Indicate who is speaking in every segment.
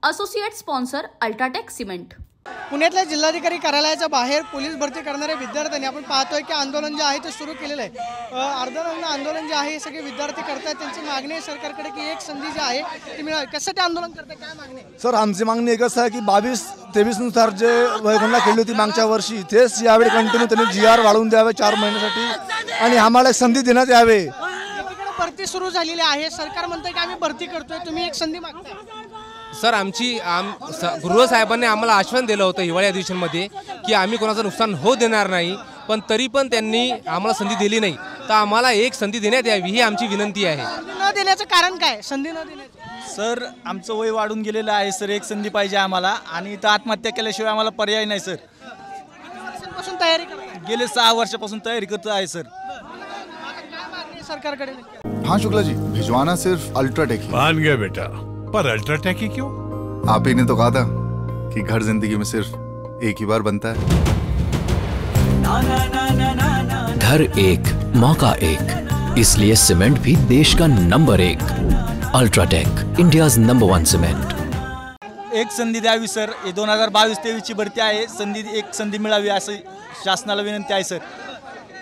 Speaker 1: Associate sponsor UltraTech cement.
Speaker 2: पुण्यातल्या जिल्हाधिकारी कार्यालयाच्या बाहेर पोलीस भरती करणाऱ्या विद्यार्थ्यांनी आपण पाहतोय की आंदोलन जे आहे ते सुरू केलेलं आहे। अर्धनग्न आंदोलन जे आहे हे सगळे विद्यार्थी करतात। त्यांची मागणी आहे सरकारकडे की एक संधी जी आहे ती मिळावी। कशासाठी आंदोलन करतात, काय मागणी आहे?
Speaker 3: सर, आमची मागणी एकच आहे की 22-23 नुसार जे वयोगणना केली होती मागच्या वर्षी तेच यावेळी कंटिन्यू त्यांनी GR वाढवून द्यावे 4 महिन्यासाठी आणि आम्हाला एक संधी देण्यात यावे।
Speaker 2: एकीकडे भरती सुरू झालेली आहे, सरकार म्हणतंय की आम्ही भरती करतोय, तुम्ही एक संधी मागताय।
Speaker 4: सर, गृह साहेबांनी आम्हाला आश्वासन दिलं होतं हिवाळी अधिवेशनमध्ये की आम्ही कोणाचं नुकसान होऊ देणार नाही, पण तरी पण त्यांनी आम्हाला संधी दिली नाही। तर आम्हाला एक संधी देण्यात यावी ही आमची विनंती आहे।
Speaker 2: न देण्याचं कारण काय? संधी न देण्याचं
Speaker 5: सर, आमचं वय वाढून गेलेलं आहे सर, एक संधी पाहिजे आम्हाला आणि इथं आत्महत्या केल्याशिवाय आम्हाला पर्याय नाही सर।
Speaker 2: वर्षांपासून तयारी करताय?
Speaker 5: गेले 6 वर्षापासून तयारी करत आहे सर।
Speaker 2: काय मागणी आहे सरकारकडे?
Speaker 6: हाँ शुक्ला जी, भिजवाना सिर्फ अल्ट्राटेक ही।
Speaker 7: मान गया बेटा, पर अल्ट्राटेक ही क्यों?
Speaker 6: आप ही ने तो कहा था कि घर जिंदगी में सिर्फ एक ही बार बनता है।
Speaker 8: घर एक मौका एक, इसलिए सीमेंट भी देश का number 1। UltraTech, India's number 1 cement.
Speaker 5: एक संधी द्यावी सर। 2022-23 ची भरती आहे, एक संधी मिळावी असं शासनाला विनंती आहे सर।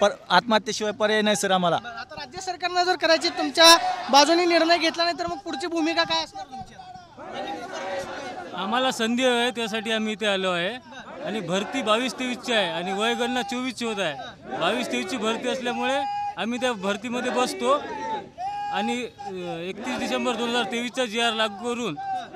Speaker 5: पर आत्महत्येशिवाय पर्याय नाही सर आम्हाला।
Speaker 2: आता राज्य सरकारनं जर करायची तुमच्या बाजूने निर्णय घेतला नाही तर मग पुढची भूमिका काय असणार तुमची?
Speaker 9: आम्हाला संधी आहे, त्यासाठी आम्ही इथे आलो आहे। आणि भरती 22-23 आहे आणि वयगणना 24 होत आहे। 22-23 भरती असल्यामुळे आम्ही त्या भरतीमध्ये बसतो आणि 31 डिसेंबर 2023 GR लागू करून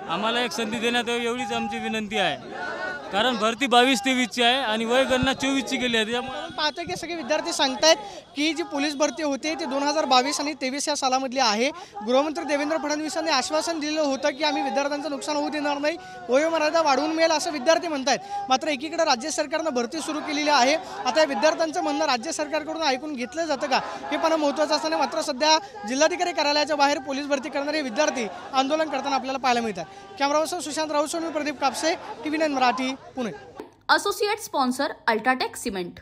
Speaker 9: आम्हाला एक संधी देण्यात यावी एवढीच आमची विनंती आहे। कारण भरती 22-23 आहे आणि वयगणना 24 गेली आहे। त्यामुळे
Speaker 2: पाहतोय की सगळे विद्यार्थी सांगतायत की जी पोलीस भरती होते ती 2022 आणि 23 या सालामधली आहे। गृहमंत्री देवेंद्र फडणवीसांनी आश्वासन दिलेलं होतं की आम्ही विद्यार्थ्यांचं नुकसान होऊ देणार नाही, वयोमर्यादा वाढवून मिळेल असं विद्यार्थी म्हणतायत। मात्र एकीकडे राज्य सरकारनं भरती सुरू केलेली आहे। आता या विद्यार्थ्यांचं म्हणणं राज्य सरकारकडून ऐकून घेतलं जातं का हे पण महत्त्वाचं असताना मात्र सध्या जिल्हाधिकारी कार्यालयाच्या बाहेर पोलीस भरती करणारे विद्यार्थी आंदोलन करताना आपल्याला पाहायला मिळतात। कॅमेरापर्सन सुशांत राऊत, मी Pradeep Kapse, TV9 Marathi, Pune.
Speaker 1: Associate sponsor UltraTech cement.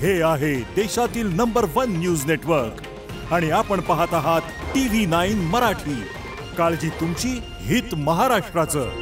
Speaker 7: हे आहे देशातील नंबर 1 न्यूज नेटवर्क आणि आपण पाहत आहात TV9 मराठी। काळजी तुमची, हित महाराष्ट्राचं।